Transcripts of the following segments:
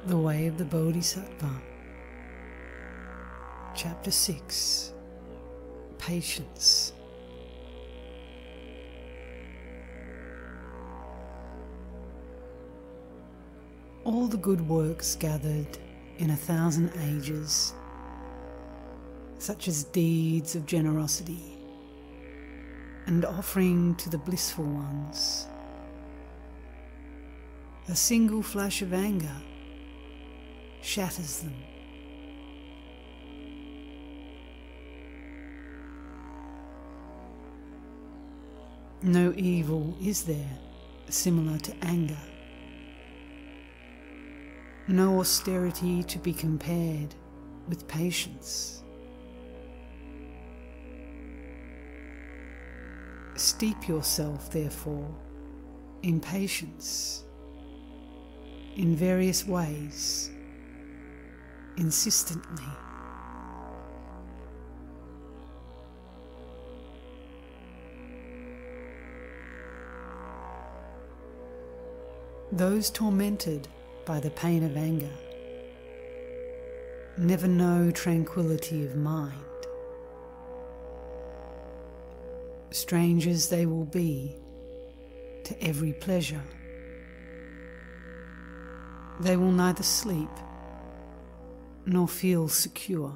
The Way of the Bodhisattva. Chapter 6. Patience. All the good works gathered in 1,000 ages, such as deeds of generosity and offering to the blissful ones, a single flash of anger shatters them. No evil is there similar to anger, no austerity to be compared with patience. Steep yourself, therefore, in patience, in various ways, insistently. Those tormented by the pain of anger never know tranquility of mind. Strangers they will be to every pleasure. They will neither sleep nor feel secure.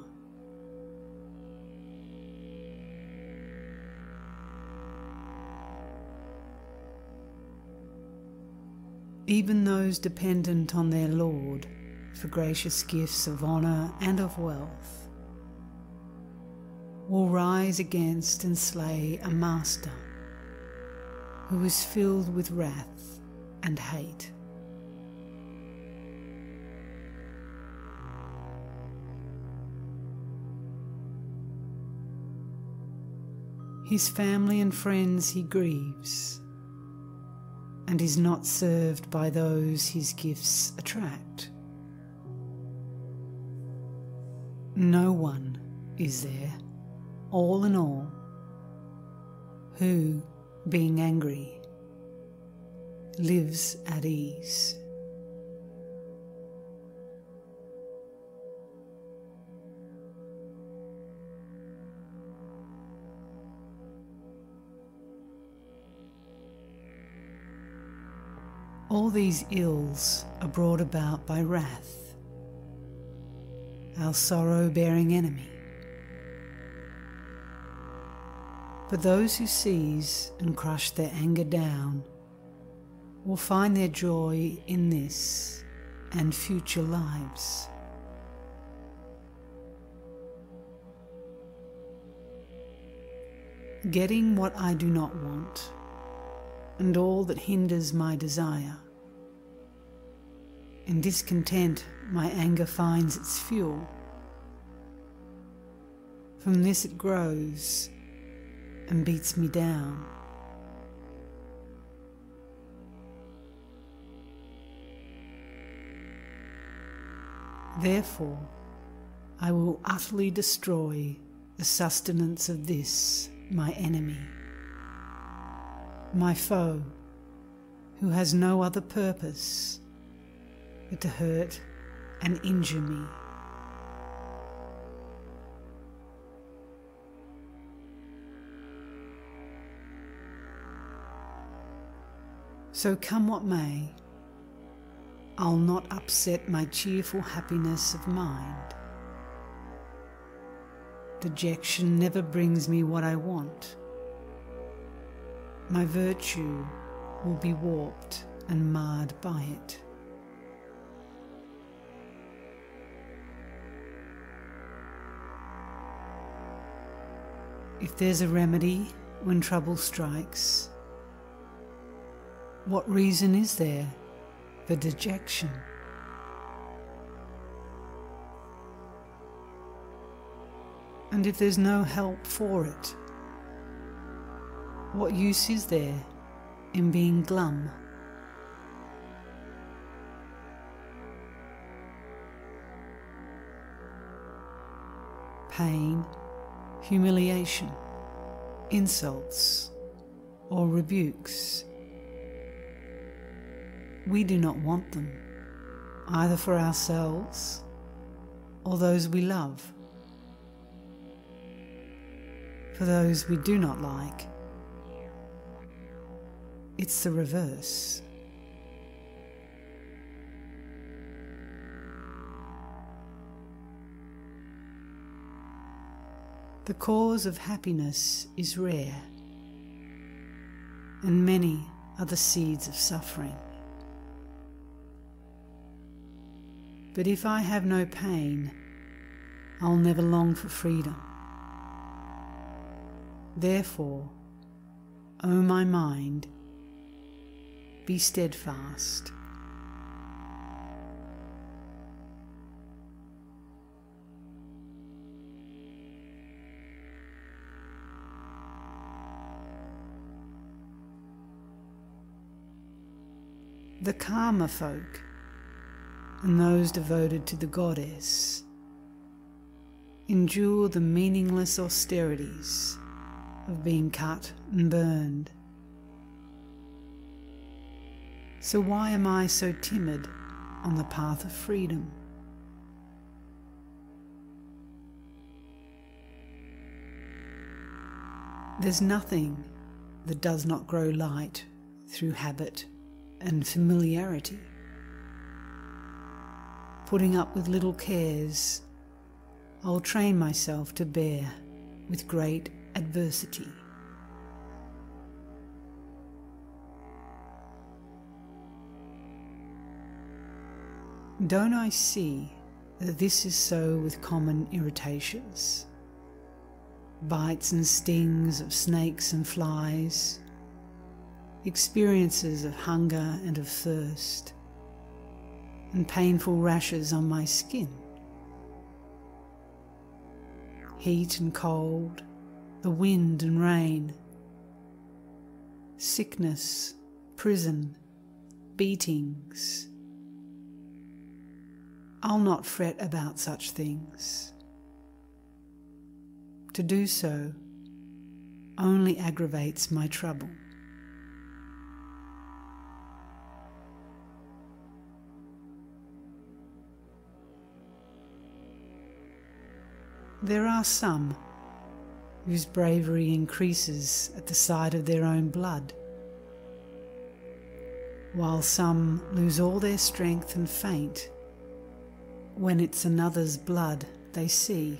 Even those dependent on their Lord for gracious gifts of honour and of wealth will rise against and slay a master who is filled with wrath and hate. His family and friends he grieves, and is not served by those his gifts attract. No one is there, all in all, who, being angry, lives at ease. All these ills are brought about by wrath, our sorrow-bearing enemy. But those who seize and crush their anger down will find their joy in this and future lives. Getting what I do not want, and all that hinders my desire. In discontent my anger finds its fuel. From this it grows and beats me down. Therefore I will utterly destroy the sustenance of this, my enemy, my foe, who has no other purpose but to hurt and injure me. So come what may, I'll not upset my cheerful happiness of mind. Dejection never brings me what I want. My virtue will be warped and marred by it. If there's a remedy when trouble strikes, what reason is there for dejection? And if there's no help for it, what use is there in being glum? Pain, humiliation, insults, or rebukes. We do not want them, either for ourselves or those we love. For those we do not like, it's the reverse. The cause of happiness is rare, and many are the seeds of suffering. But if I have no pain, I'll never long for freedom. Therefore, O my mind, be steadfast. The karma folk and those devoted to the goddess endure the meaningless austerities of being cut and burned. So why am I so timid on the path of freedom? There's nothing that does not grow light through habit and familiarity. Putting up with little cares, I'll train myself to bear with great adversity. Don't I see that this is so with common irritations, bites and stings of snakes and flies, experiences of hunger and of thirst, and painful rashes on my skin, heat and cold, the wind and rain, sickness, prison, beatings. I'll not fret about such things. To do so only aggravates my trouble. There are some whose bravery increases at the sight of their own blood, while some lose all their strength and faint when it's another's blood they see.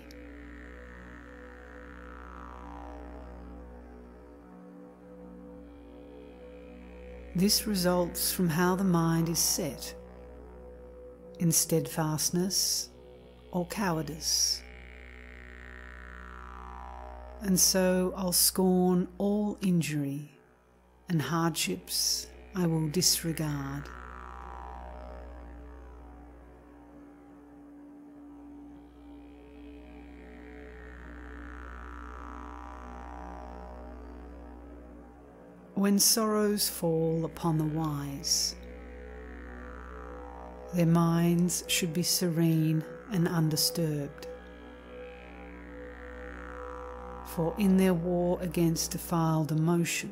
This results from how the mind is set, in steadfastness or cowardice. And so I'll scorn all injury, and hardships I will disregard. When sorrows fall upon the wise, their minds should be serene and undisturbed. For in their war against defiled emotion,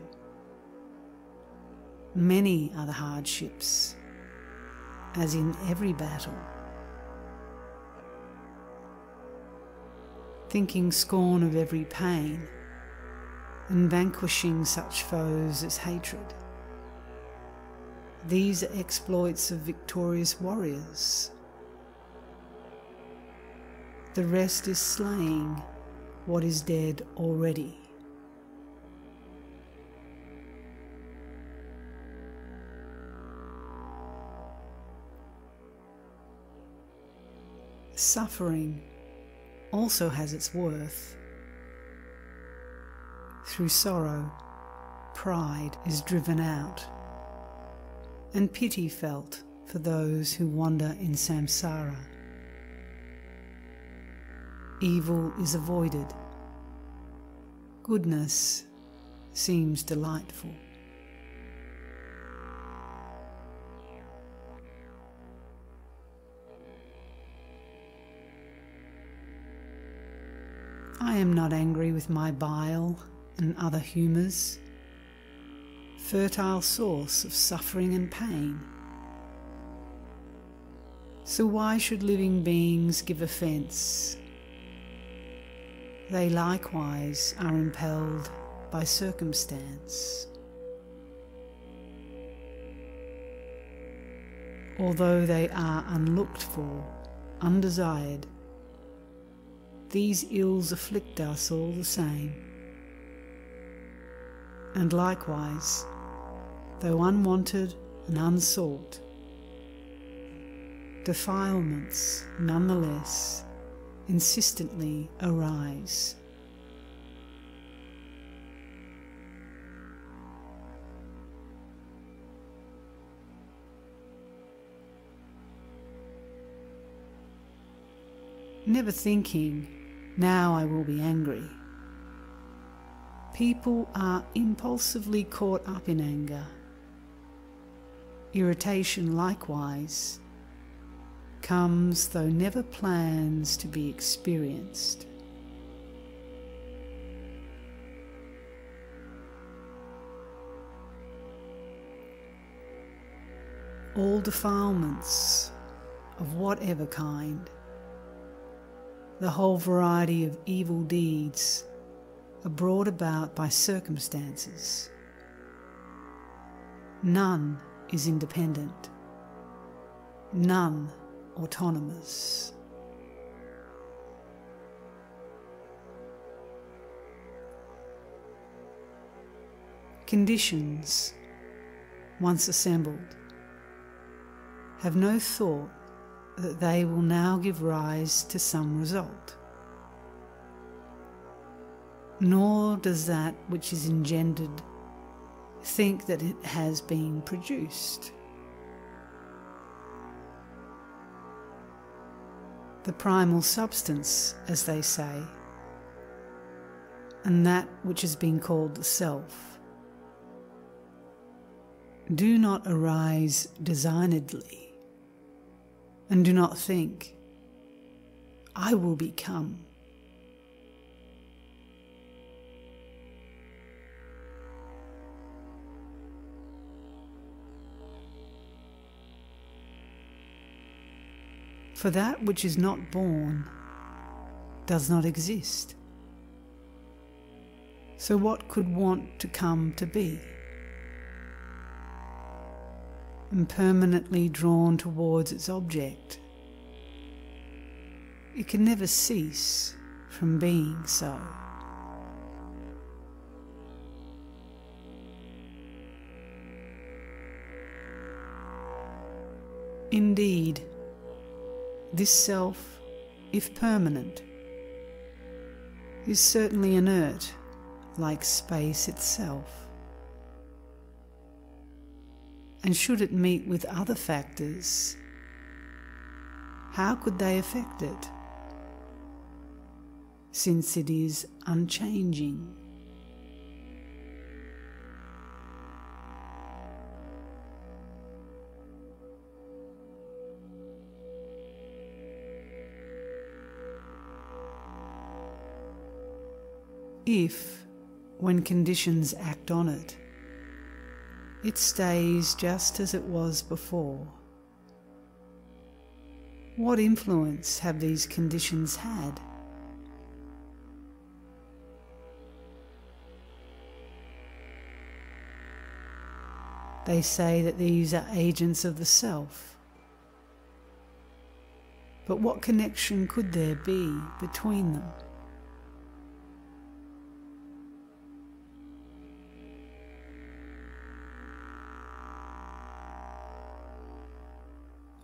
many are the hardships, as in every battle. Thinking scorn of every pain, and vanquishing such foes as hatred. These are exploits of victorious warriors. The rest is slaying what is dead already. Suffering also has its worth. Through sorrow, pride is driven out, and pity felt for those who wander in samsara. Evil is avoided. Goodness seems delightful. I am not angry with my bile and other humours, fertile source of suffering and pain. So why should living beings give offence? They likewise are impelled by circumstance. Although they are unlooked for, undesired, these ills afflict us all the same. And likewise, though unwanted and unsought, defilements nonetheless insistently arise. Never thinking, now I will be angry. People are impulsively caught up in anger. Irritation likewise comes though never plans to be experienced. All defilements of whatever kind, the whole variety of evil deeds, are brought about by circumstances. None is independent, none autonomous. Conditions, once assembled, have no thought that they will now give rise to some result. Nor does that which is engendered think that it has been produced. The primal substance, as they say, and that which has been called the self, do not arise designedly, and do not think, I will become. For that which is not born does not exist. So what could want to come to be? And permanently drawn towards its object, it can never cease from being so. Indeed, this self, if permanent, is certainly inert, like space itself. And should it meet with other factors, how could they affect it, since it is unchanging? If, when conditions act on it, it stays just as it was before, what influence have these conditions had? They say that these are agents of the self. But what connection could there be between them?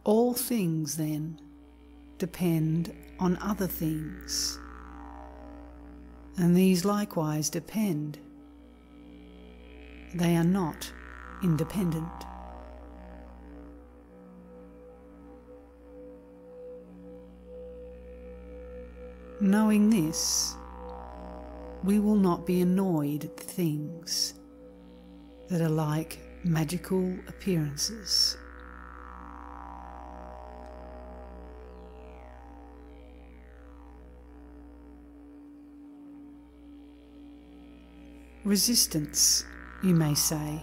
All things, then, depend on other things, and these likewise depend. They are not independent. Knowing this, we will not be annoyed at things that are like magical appearances. Resistance, you may say,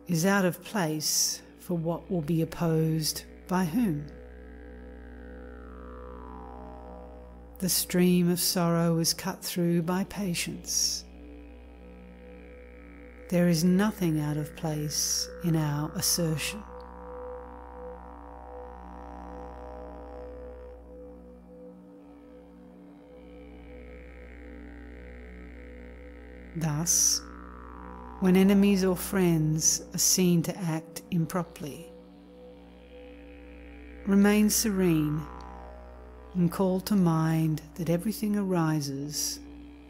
is out of place for what will be opposed By whom? The stream of sorrow is cut through by patience. There is nothing out of place in our assertion. Thus, when enemies or friends are seen to act improperly, remain serene and call to mind that everything arises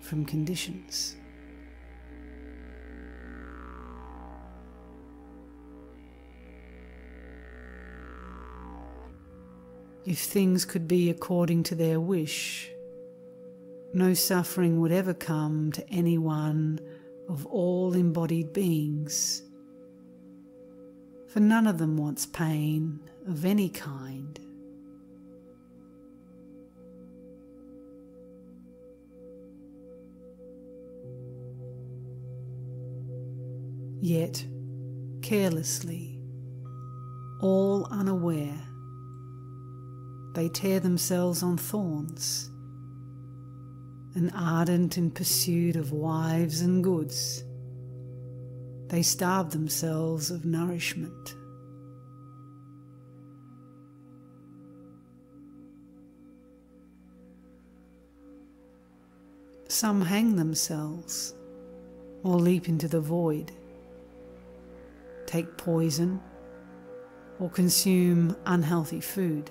from conditions. If things could be according to their wish, no suffering would ever come to any one of all embodied beings, for none of them wants pain of any kind. Yet, carelessly, all unaware, they tear themselves on thorns, and ardent in pursuit of wives and goods, they starve themselves of nourishment. Some hang themselves or leap into the void, take poison or consume unhealthy food,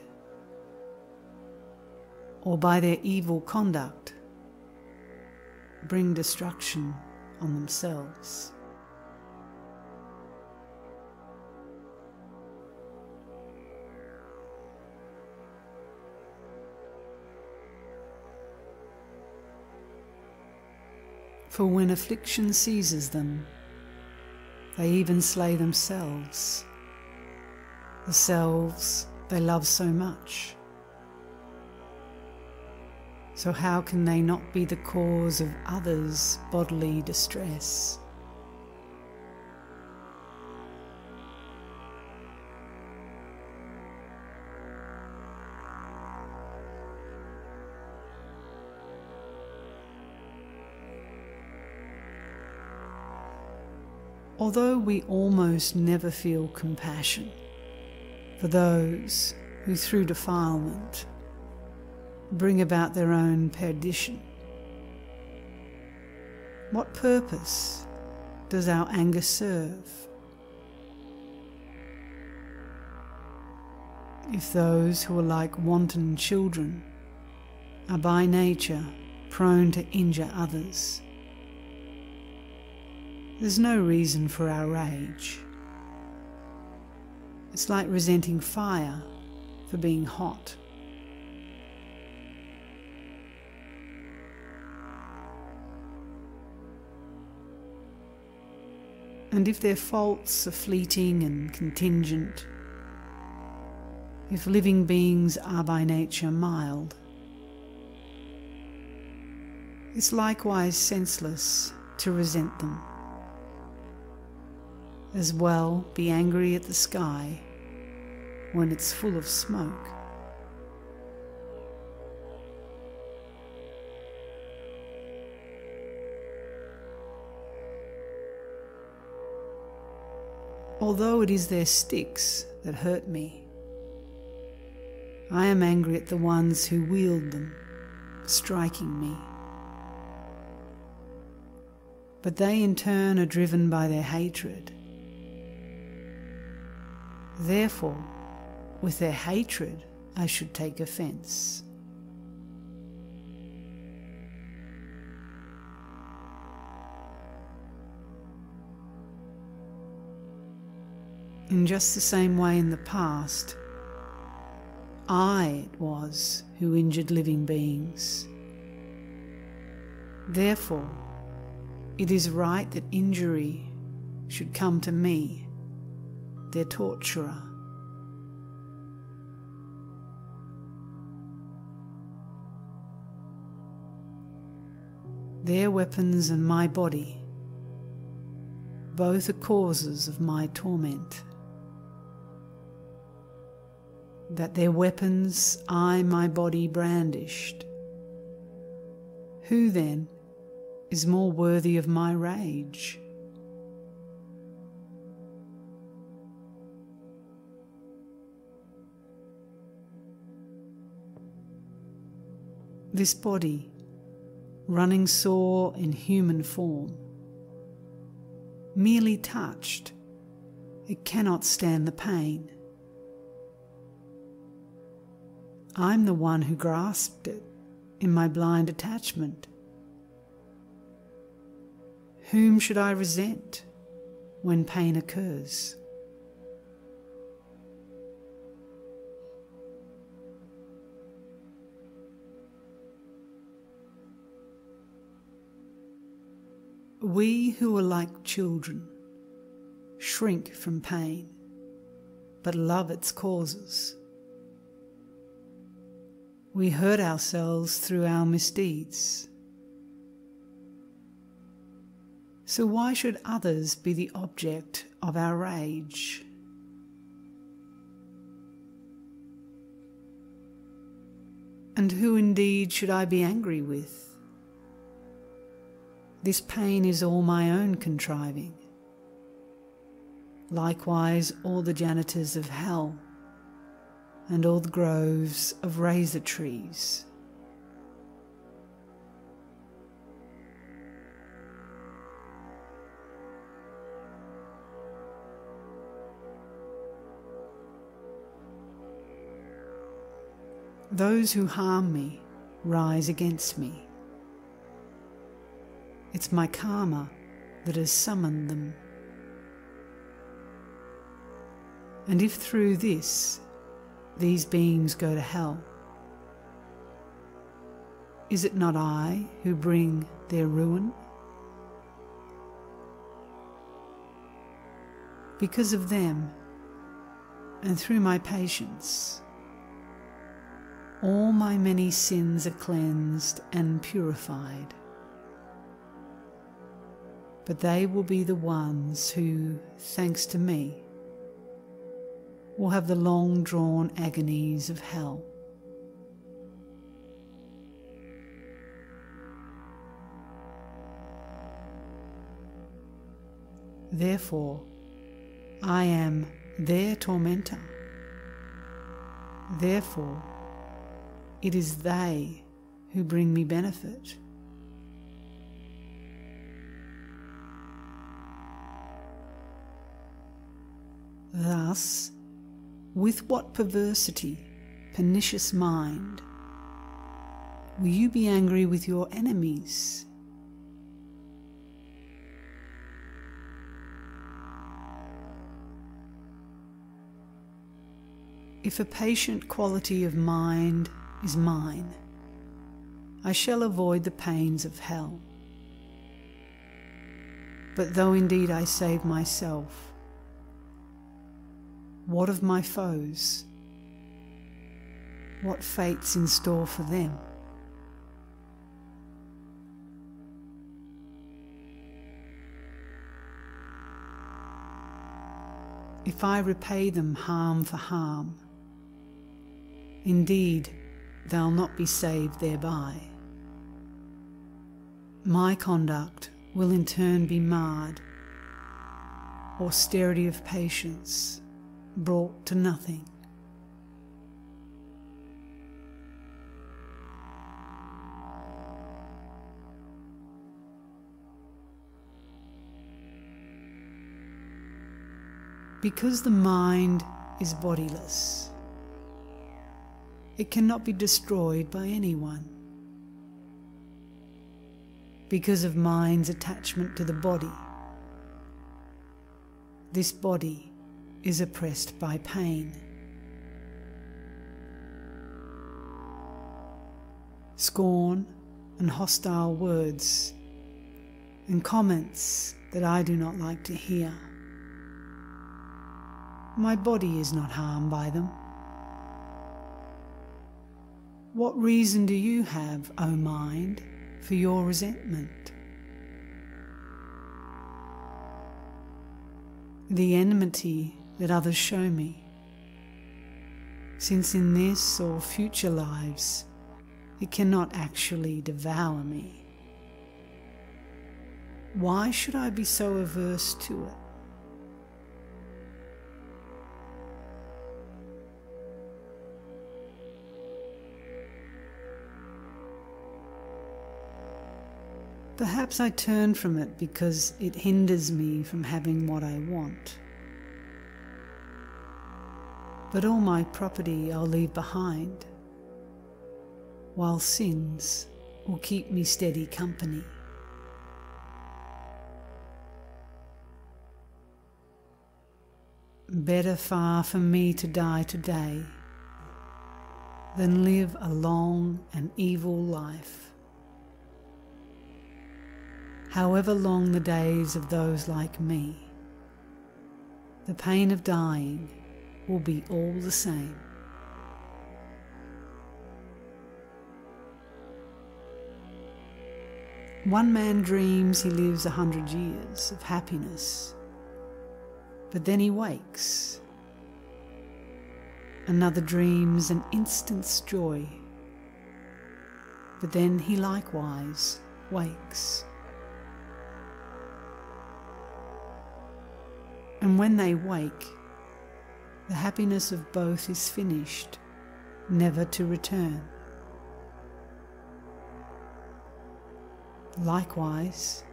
or by their evil conduct bring destruction on themselves. For when affliction seizes them, they even slay themselves, the selves they love so much. So how can they not be the cause of others' bodily distress? Although we almost never feel compassion for those who through defilement bring about their own perdition, what purpose does our anger serve? If those who are like wanton children are by nature prone to injure others, there's no reason for our rage. It's like resenting fire for being hot. And if their faults are fleeting and contingent, if living beings are by nature mild, it's likewise senseless to resent them. As well be angry at the sky when it's full of smoke. Although it is their sticks that hurt me, I am angry at the ones who wield them, striking me. But they in turn are driven by their hatred. Therefore, with their hatred, I should take offense. In just the same way in the past, I it was who injured living beings. Therefore, it is right that injury should come to me, their torturer. Their weapons and my body, both are causes of my torment. that their weapons I, my body, brandished. Who then is more worthy of my rage? This body, running sore in human form, merely touched, it cannot stand the pain. I'm the one who grasped it in my blind attachment. Whom should I resent when pain occurs? We who are like children shrink from pain, but love its causes. We hurt ourselves through our misdeeds. So why should others be the object of our rage? And who indeed should I be angry with? This pain is all my own contriving. Likewise all the janitors of hell, and all the groves of razor trees. Those who harm me rise against me. It's my karma that has summoned them. And if through this, these beings go to hell, is it not I who bring their ruin? Because of them, and through my patience, all my many sins are cleansed and purified. But they will be the ones who, thanks to me, will have the long-drawn agonies of hell. Therefore, I am their tormentor. Therefore, it is they who bring me benefit. Thus, with what perversity, pernicious mind, will you be angry with your enemies? If a patient quality of mind is mine, I shall avoid the pains of hell. But though indeed I save myself, what of my foes? What fate's in store for them? If I repay them harm for harm, indeed they'll not be saved thereby. My conduct will in turn be marred, austerity of patience brought to nothing. Because the mind is bodiless, it cannot be destroyed by anyone. Because of mind's attachment to the body, this body is oppressed by pain. Scorn and hostile words and comments that I do not like to hear. My body is not harmed by them. What reason do you have, O mind, for your resentment? The enmity that others show me, since in this or future lives it cannot actually devour me. Why should I be so averse to it? Perhaps I turn from it because it hinders me from having what I want. But all my property I'll leave behind, while sins will keep me steady company. Better far for me to die today than live a long and evil life. However long the days of those like me, the pain of dying will be all the same. One man dreams he lives 100 years of happiness, but then he wakes. Another dreams an instant's joy, but then he likewise wakes. And when they wake, the happiness of both is finished, never to return. Likewise,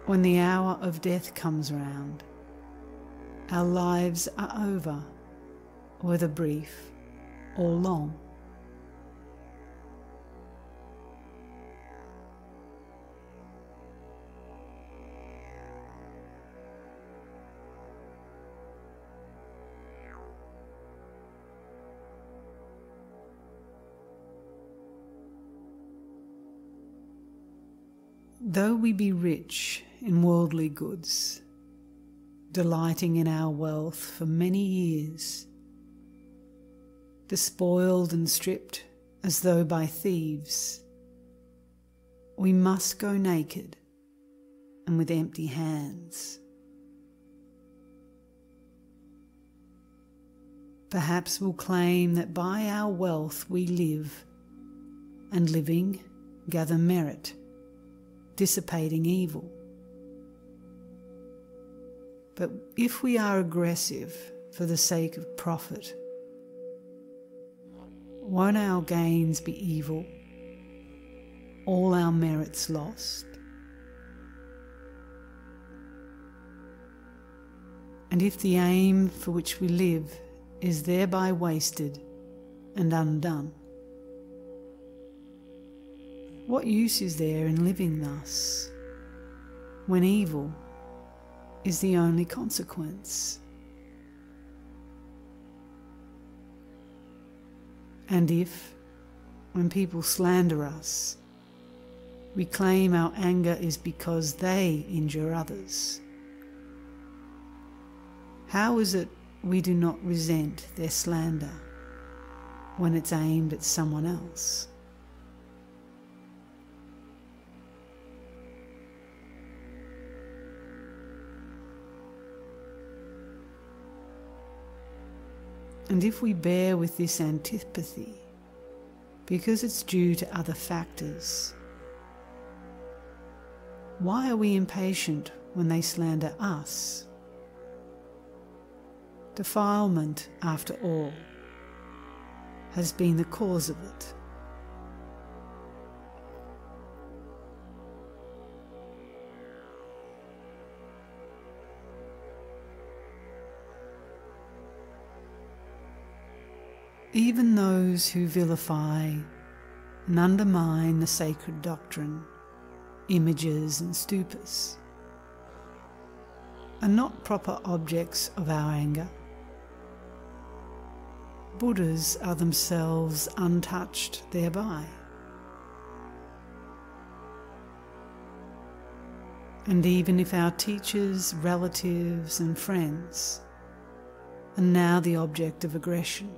when the hour of death comes round, our lives are over, whether brief or long. Though we be rich in worldly goods, delighting in our wealth for many years, despoiled and stripped as though by thieves, we must go naked and with empty hands. Perhaps we'll claim that by our wealth we live, and living gather merit, dissipating evil. But if we are aggressive for the sake of profit, won't our gains be evil, all our merits lost? And if the aim for which we live is thereby wasted and undone, what use is there in living thus, when evil is the only consequence? And if, when people slander us, we claim our anger is because they injure others, how is it we do not resent their slander when it's aimed at someone else? And if we bear with this antipathy because it's due to other factors, why are we impatient when they slander us? Defilement, after all, has been the cause of it. Even those who vilify and undermine the sacred doctrine, images and stupas, are not proper objects of our anger. Buddhas are themselves untouched thereby. And even if our teachers, relatives and friends are now the object of aggression,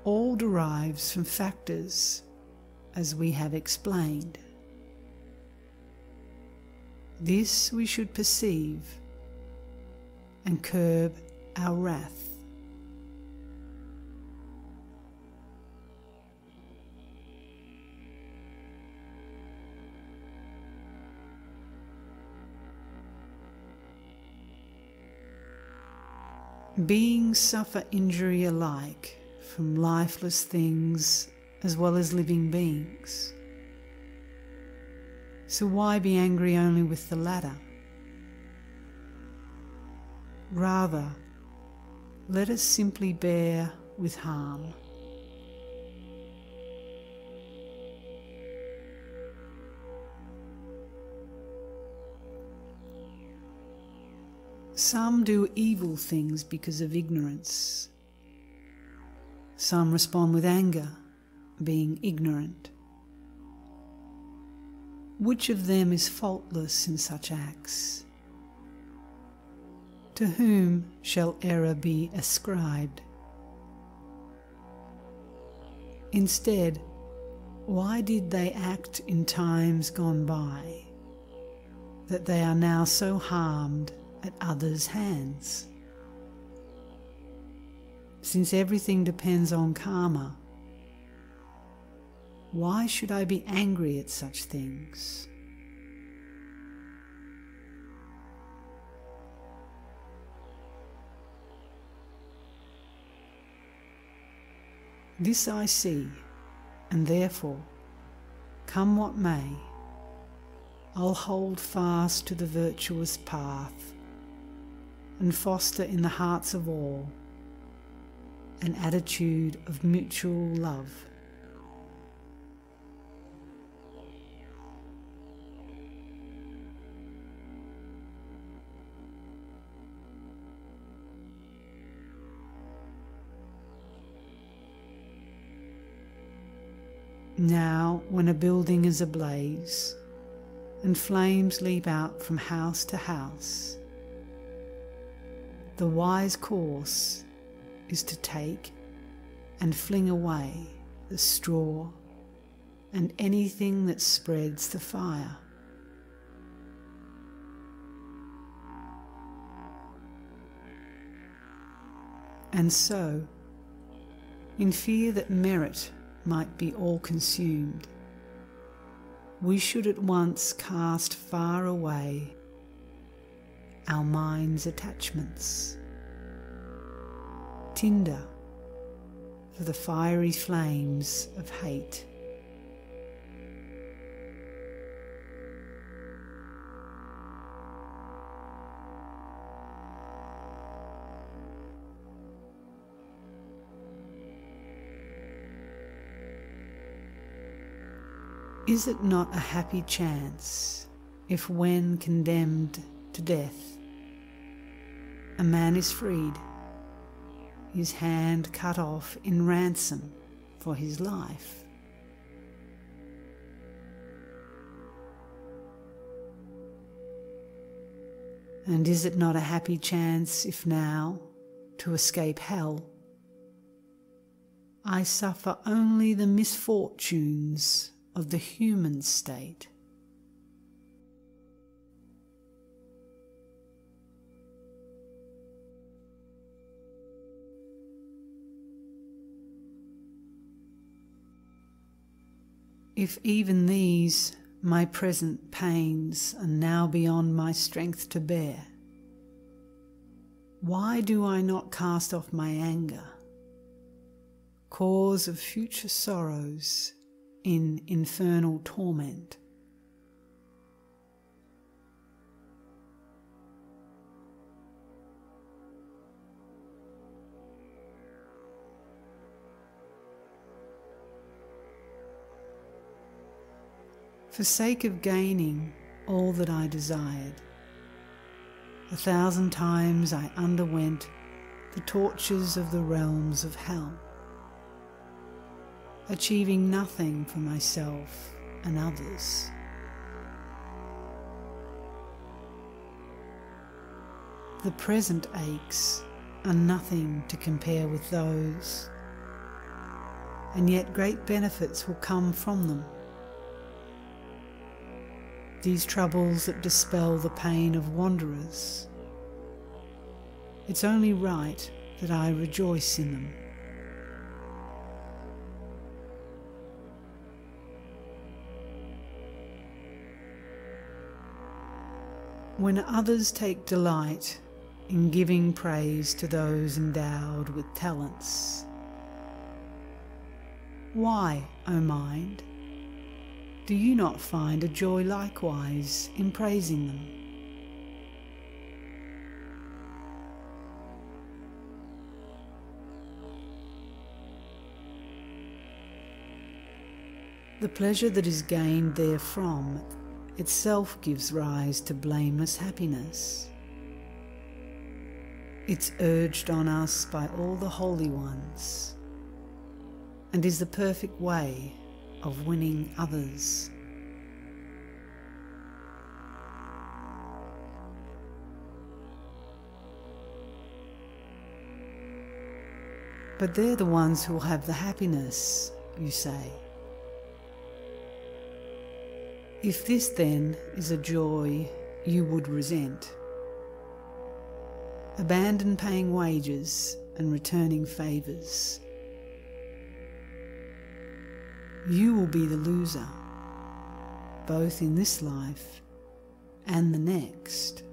all derives from factors as we have explained. This we should perceive and curb our wrath. Beings suffer injury alike from lifeless things as well as living beings. So why be angry only with the latter? Rather, let us simply bear with harm. Some do evil things because of ignorance. Some respond with anger, being ignorant. Which of them is faultless in such acts? To whom shall error be ascribed? Instead, why did they act in times gone by, that they are now so harmed at others' hands? Since everything depends on karma, why should I be angry at such things? This I see, and therefore, come what may, I'll hold fast to the virtuous path and foster in the hearts of all an attitude of mutual love. Now, when a building is ablaze and flames leap out from house to house, the wise course is to take and fling away the straw and anything that spreads the fire. And so, in fear that merit might be all consumed, we should at once cast far away our mind's attachments, tinder for the fiery flames of hate. Is it not a happy chance if, when condemned to death, a man is freed, his hand cut off in ransom for his life? And is it not a happy chance if now, to escape hell, I suffer only the misfortunes of the human state? If even these, my present pains, are now beyond my strength to bear, why do I not cast off my anger, cause of future sorrows in infernal torment? For sake of gaining all that I desired, 1,000 times I underwent the tortures of the realms of hell, achieving nothing for myself and others. The present aches are nothing to compare with those, and yet great benefits will come from them. These troubles that dispel the pain of wanderers, it's only right that I rejoice in them. When others take delight in giving praise to those endowed with talents. Why, O mind, do you not find a joy likewise in praising them? The pleasure that is gained therefrom itself gives rise to blameless happiness. It's urged on us by all the holy ones, and is the perfect way of winning others. But they're the ones who'll have the happiness, you say. If this then is a joy you would resent, abandon paying wages and returning favours. You will be the loser, both in this life and the next.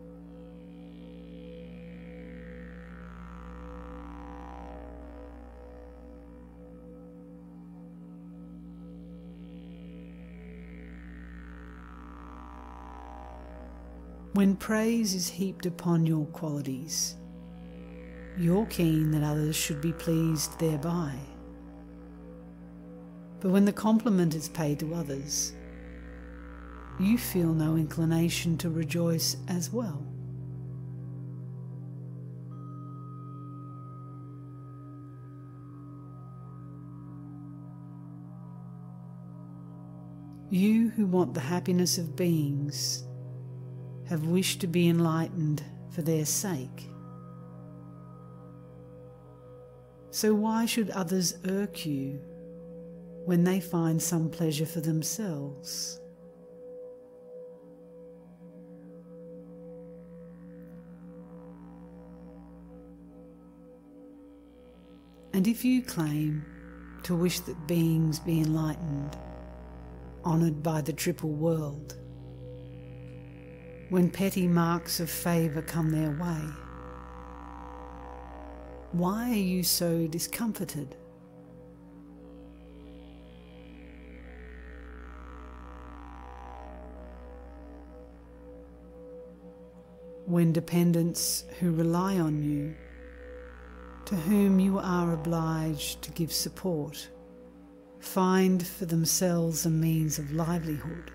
When praise is heaped upon your qualities, you're keen that others should be pleased thereby. But when the compliment is paid to others, you feel no inclination to rejoice as well. You who want the happiness of beings have wished to be enlightened for their sake. So why should others irk you when they find some pleasure for themselves? And if you claim to wish that beings be enlightened, honoured by the triple world, when petty marks of favour come their way, why are you so discomforted? When dependents who rely on you, to whom you are obliged to give support, find for themselves a means of livelihood,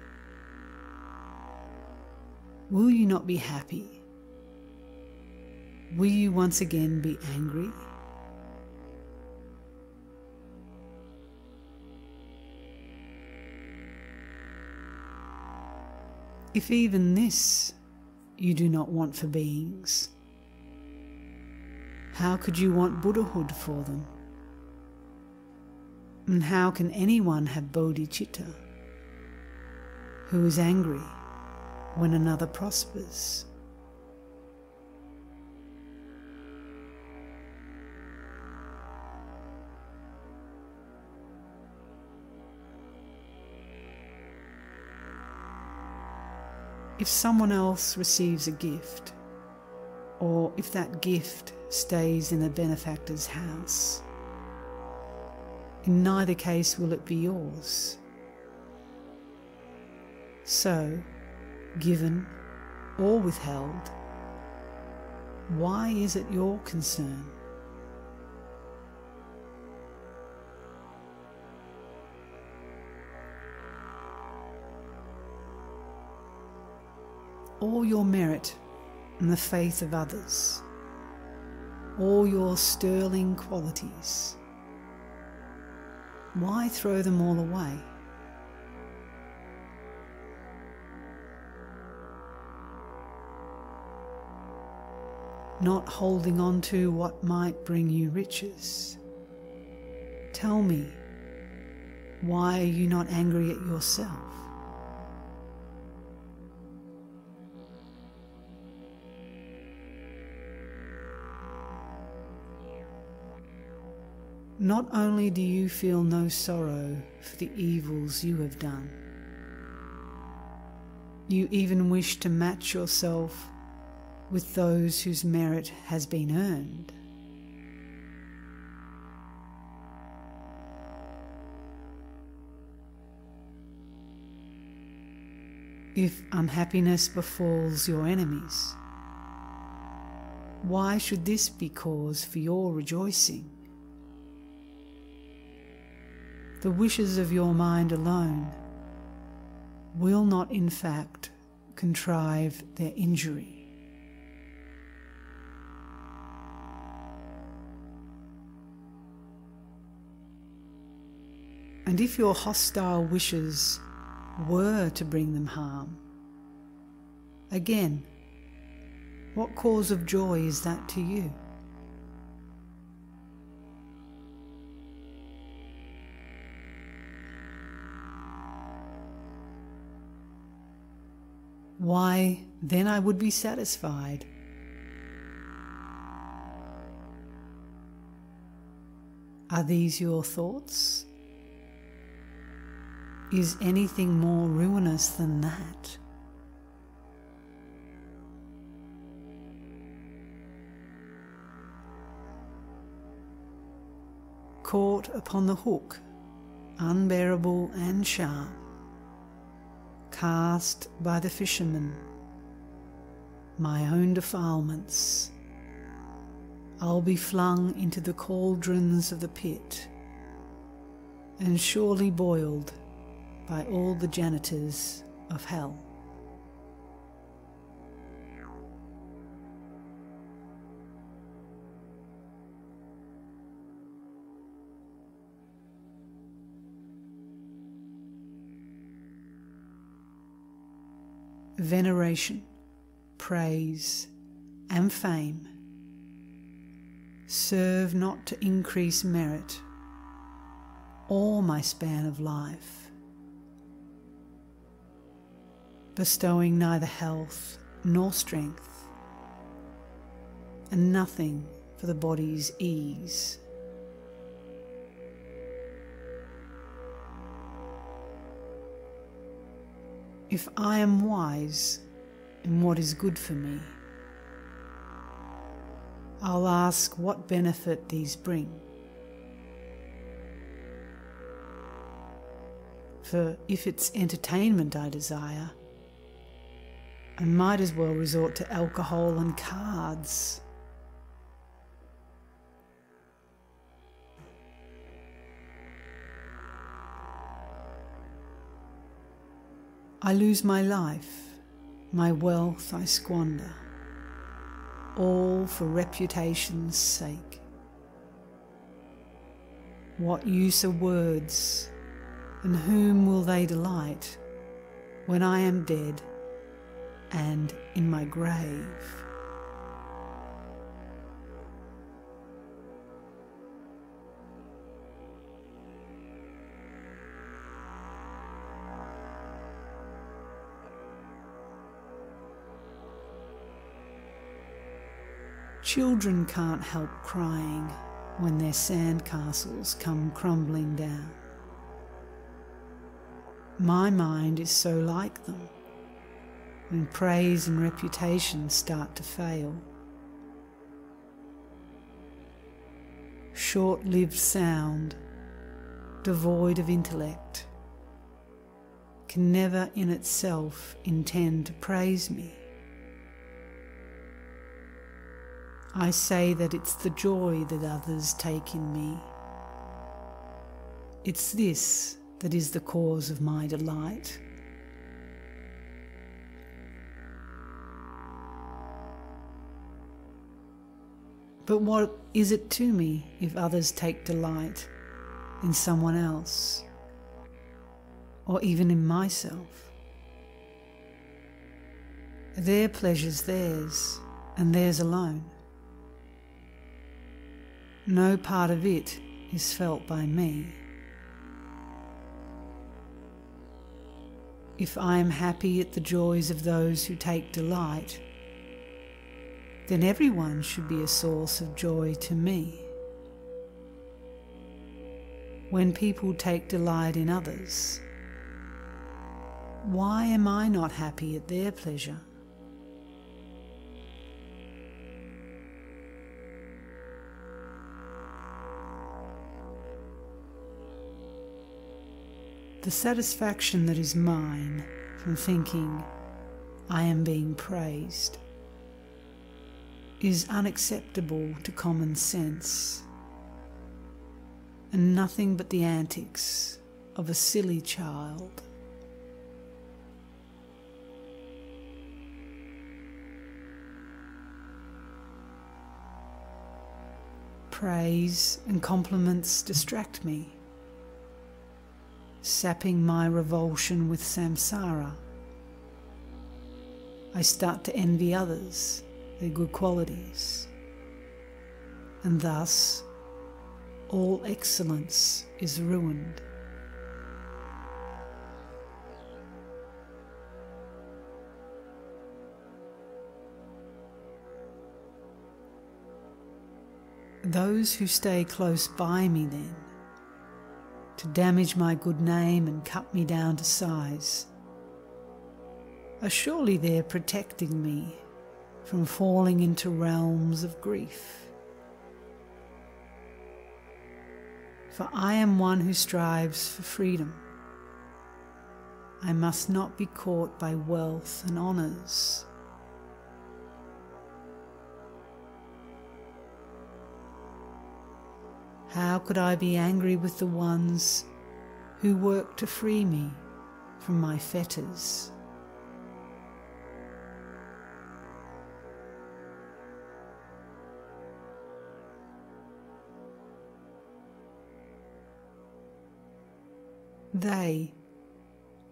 will you not be happy? Will you once again be angry? If even this you do not want for beings, how could you want Buddhahood for them? And how can anyone have bodhicitta who is angry when another prospers? If someone else receives a gift, or if that gift stays in a benefactor's house, in neither case will it be yours. So, given or withheld, why is it your concern? All your merit and the faith of others, all your sterling qualities, why throw them all away? Not holding on to what might bring you riches. Tell me, why are you not angry at yourself? Not only do you feel no sorrow for the evils you have done, you even wish to match yourself with those whose merit has been earned. If unhappiness befalls your enemies, why should this be cause for your rejoicing? The wishes of your mind alone will not in fact contrive their injury. And if your hostile wishes were to bring them harm, again, what cause of joy is that to you? Why, then I would be satisfied. Are these your thoughts? Is anything more ruinous than that? Caught upon the hook, unbearable and sharp, cast by the fisherman, my own defilements, I'll be flung into the cauldrons of the pit, and surely boiled by all the janitors of hell. Veneration, praise, and fame serve not to increase merit or my span of life, bestowing neither health nor strength, and nothing for the body's ease. If I am wise in what is good for me, I'll ask what benefit these bring. For if it's entertainment I desire, I might as well resort to alcohol and cards. I lose my life, my wealth I squander, all for reputation's sake. What use are words, and whom will they delight when I am dead and in my grave? Children can't help crying when their sandcastles come crumbling down. My mind is so like them when praise and reputation start to fail. Short-lived sound, devoid of intellect, can never in itself intend to praise me. I say that it's the joy that others take in me. It's this that is the cause of my delight. But what is it to me if others take delight in someone else, or even in myself? Their pleasure's theirs, and theirs alone. No part of it is felt by me. If I am happy at the joys of those who take delight, then everyone should be a source of joy to me. When people take delight in others, why am I not happy at their pleasure? the satisfaction that is mine from thinking I am being praised is unacceptable to common sense, and nothing but the antics of a silly child. Praise and compliments distract me, sapping my revulsion with samsara. I start to envy others their good qualities, and thus all excellence is ruined. Those who stay close by me then, to damage my good name and cut me down to size, are surely there protecting me from falling into realms of grief. For I am one who strives for freedom. I must not be caught by wealth and honours. How could I be angry with the ones who work to free me from my fetters? They,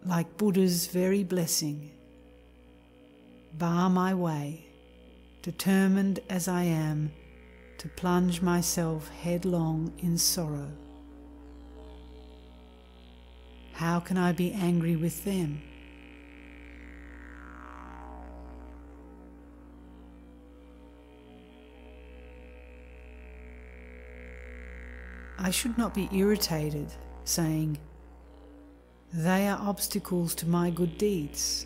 like Buddha's very blessing, bar my way, determined as I am to plunge myself headlong in sorrow. How can I be angry with them? I should not be irritated, saying, "They are obstacles to my good deeds."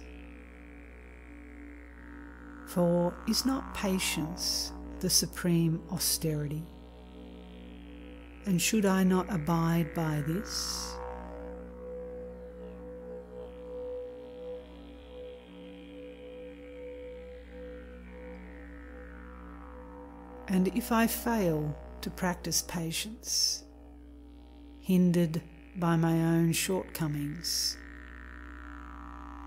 For is not patience the supreme austerity? And should I not abide by this? And if I fail to practice patience, hindered by my own shortcomings,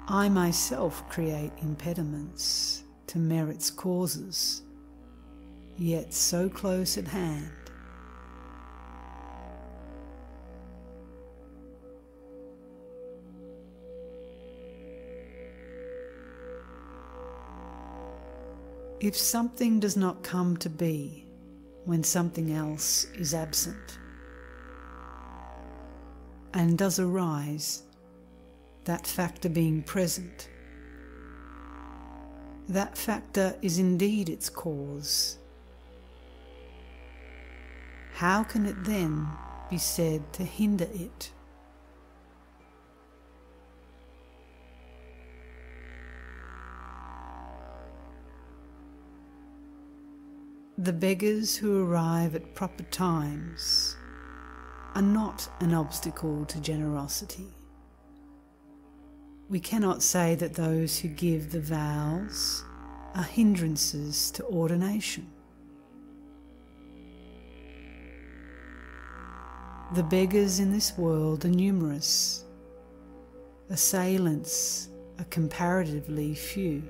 I myself create impediments to merit's causes, yet so close at hand. If something does not come to be when something else is absent, and does arise, that factor being present, that factor is indeed its cause. How can it then be said to hinder it? The beggars who arrive at proper times are not an obstacle to generosity. We cannot say that those who give the vows are hindrances to ordination. The beggars in this world are numerous. Assailants are comparatively few.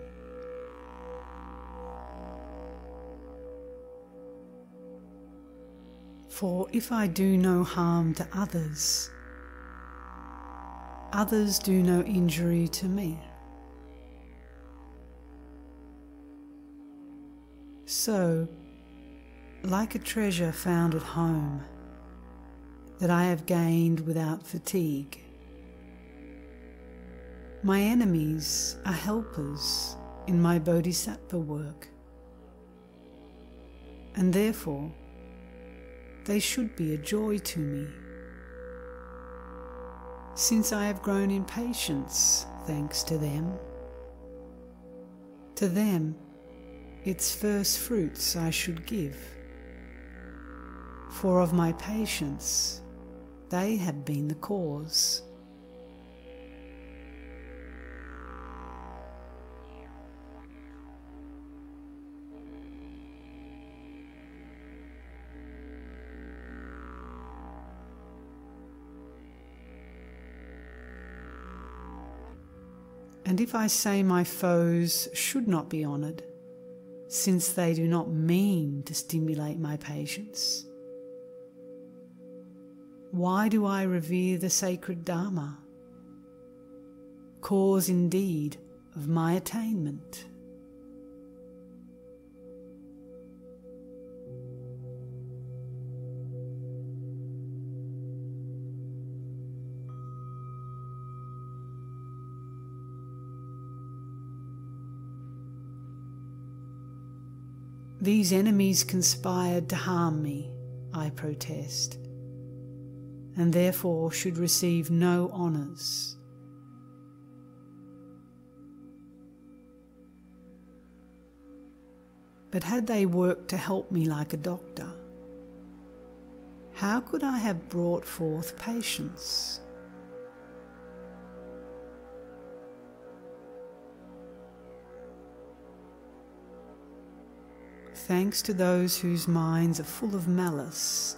For if I do no harm to others, others do no injury to me. So, like a treasure found at home, that I have gained without fatigue, my enemies are helpers in my Bodhisattva work, and therefore they should be a joy to me, since I have grown in patience thanks to them. To them, its first fruits I should give, for of my patience they have been the cause. And if I say my foes should not be honoured, since they do not mean to stimulate my patience, why do I revere the sacred Dharma, cause indeed of my attainment? These enemies conspired to harm me, I protest, and therefore should receive no honours. But had they worked to help me like a doctor, how could I have brought forth patience? Thanks to those whose minds are full of malice,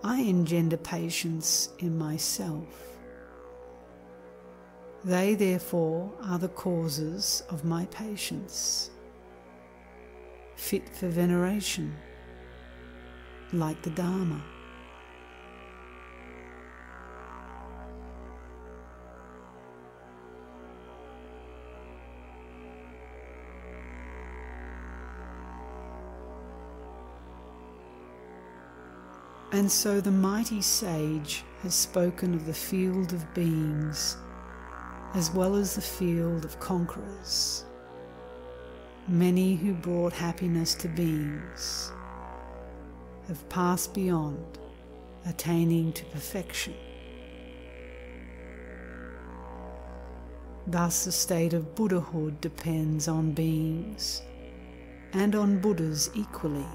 I engender patience in myself. They therefore are the causes of my patience, fit for veneration, like the Dharma. And so the mighty sage has spoken of the field of beings as well as the field of conquerors, many who brought happiness to beings have passed beyond, attaining to perfection. Thus the state of Buddhahood depends on beings and on Buddhas equally.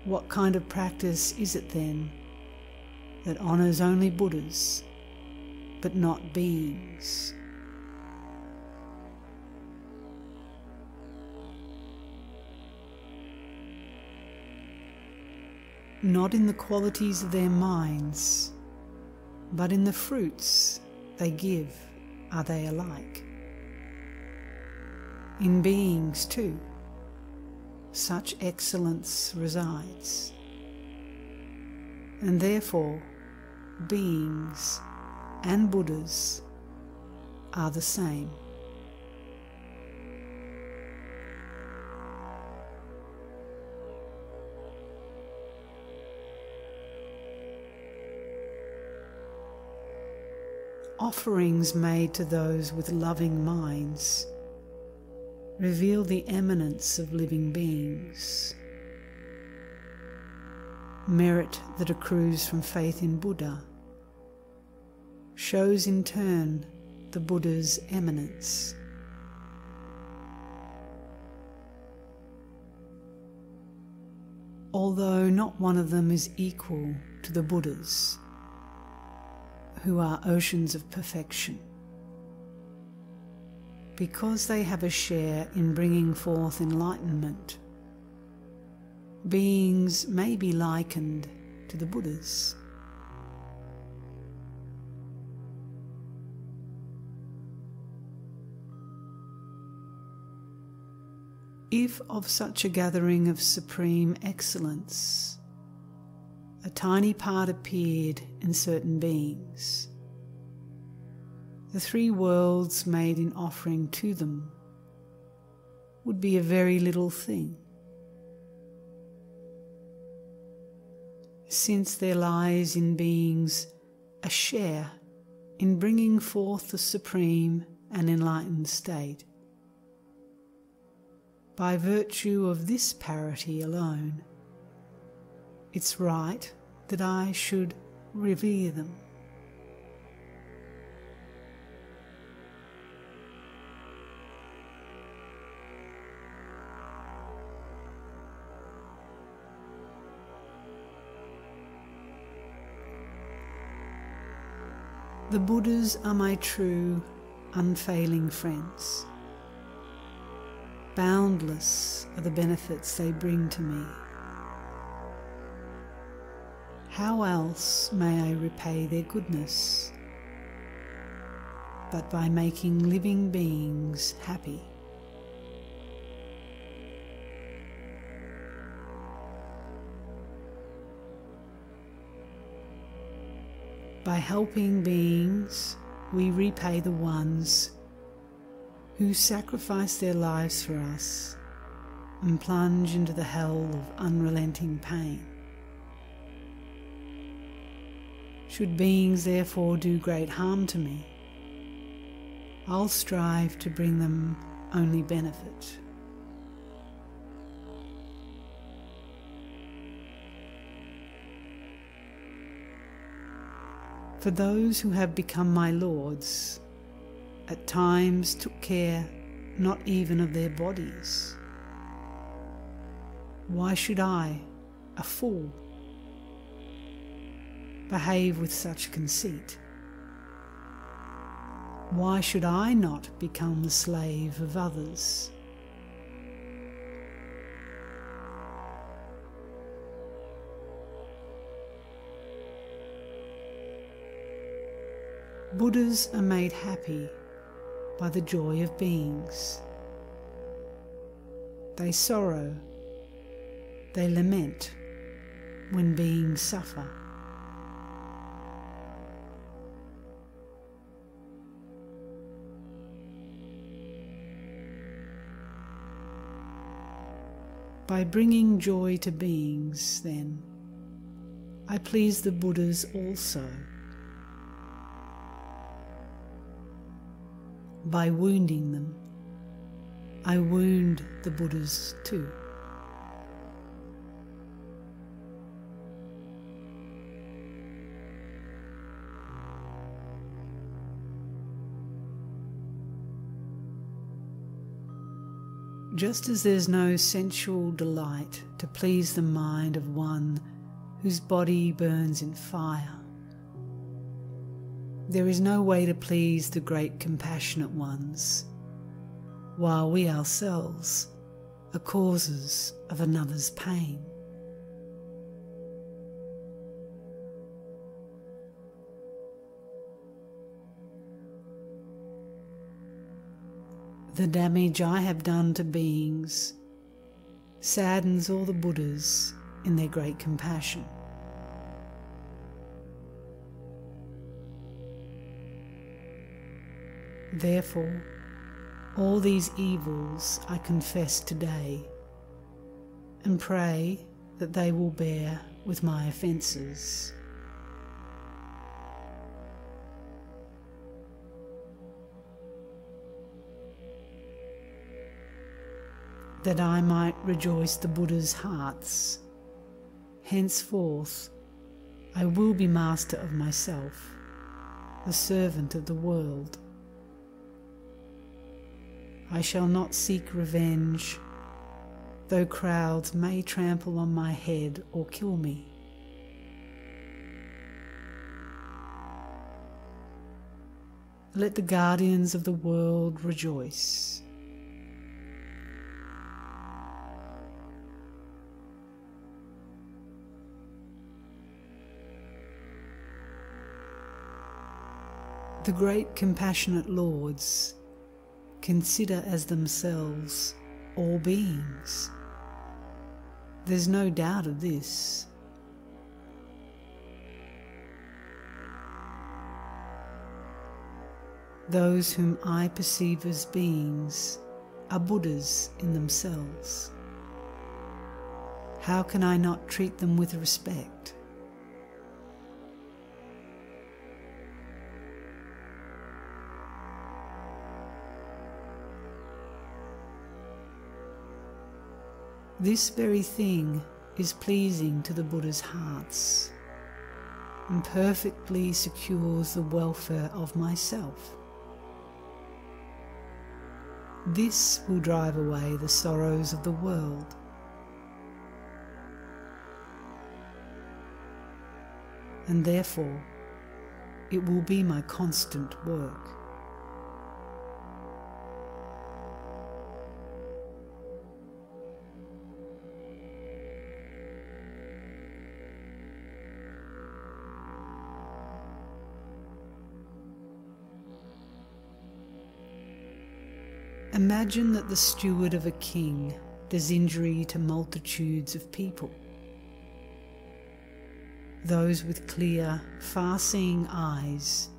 What kind of practice is it then that honours only Buddhas, but not beings? Not in the qualities of their minds, but in the fruits they give are they alike. In beings too, such excellence resides, and therefore beings and Buddhas are the same. Offerings made to those with loving minds reveal the eminence of living beings. Merit that accrues from faith in Buddha shows in turn the Buddha's eminence. Although not one of them is equal to the Buddhas, who are oceans of perfection, because they have a share in bringing forth enlightenment, beings may be likened to the Buddhas. If of such a gathering of supreme excellence, a tiny part appeared in certain beings, the three worlds made in offering to them would be a very little thing, since there lies in beings a share in bringing forth the supreme and enlightened state. By virtue of this parity alone, it's right that I should revere them. The Buddhas are my true, unfailing friends, boundless are the benefits they bring to me. How else may I repay their goodness but by making living beings happy? By helping beings, we repay the ones who sacrifice their lives for us and plunge into the hell of unrelenting pain. Should beings therefore do great harm to me, I'll strive to bring them only benefit. For those who have become my lords, at times took care not even of their bodies. Why should I, a fool, behave with such conceit? Why should I not become the slave of others? Buddhas are made happy by the joy of beings. They sorrow, they lament when beings suffer. By bringing joy to beings, then, I please the Buddhas also. By wounding them, I wound the Buddhas too. Just as there's no sensual delight to please the mind of one whose body burns in fire, there is no way to please the great compassionate ones, while we ourselves are causes of another's pain. The damage I have done to beings saddens all the Buddhas in their great compassion. Therefore, all these evils I confess today and pray that they will bear with my offences. That I might rejoice the Buddha's hearts, henceforth I will be master of myself, the servant of the world. I shall not seek revenge, though crowds may trample on my head or kill me. Let the guardians of the world rejoice. The great compassionate lords consider as themselves all beings. There's no doubt of this. Those whom I perceive as beings are Buddhas in themselves. How can I not treat them with respect? This very thing is pleasing to the Buddha's hearts and perfectly secures the welfare of myself. This will drive away the sorrows of the world. And therefore it will be my constant work. Imagine that the steward of a king does injury to multitudes of people. Those with clear, far-seeing eyes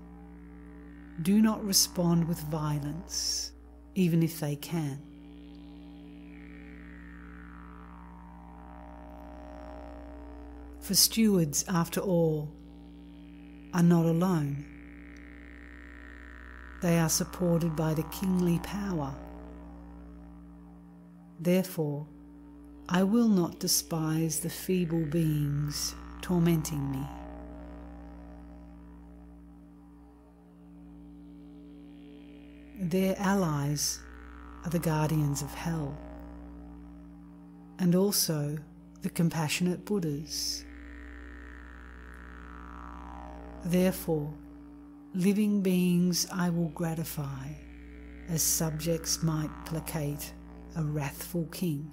do not respond with violence, even if they can. For stewards, after all, are not alone. They are supported by the kingly power. Therefore, I will not despise the feeble beings tormenting me. Their allies are the guardians of hell, and also the compassionate Buddhas. Therefore, living beings I will gratify, as subjects might placate a wrathful king.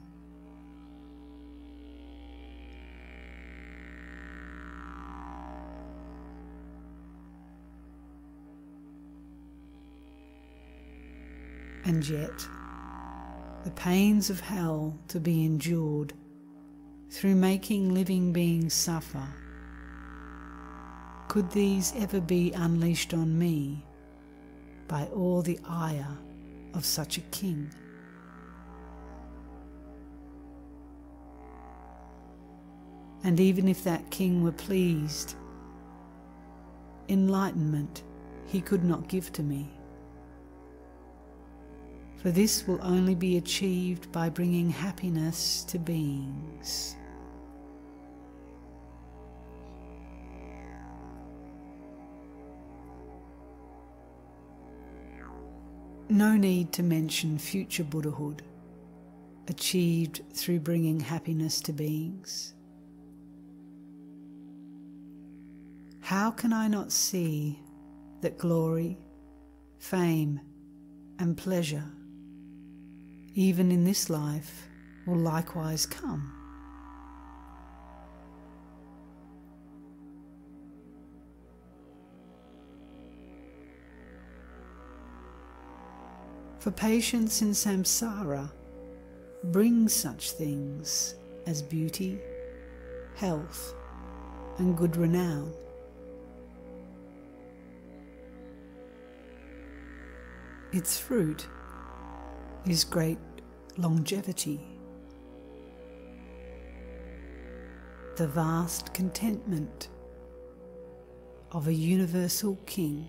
And yet, the pains of hell to be endured through making living beings suffer, could these ever be unleashed on me by all the ire of such a king? And even if that king were pleased, enlightenment he could not give to me. For this will only be achieved by bringing happiness to beings. No need to mention future Buddhahood, achieved through bringing happiness to beings. How can I not see that glory, fame, and pleasure, even in this life, will likewise come? For patience in samsara brings such things as beauty, health, and good renown. Its fruit is great longevity, the vast contentment of a universal king.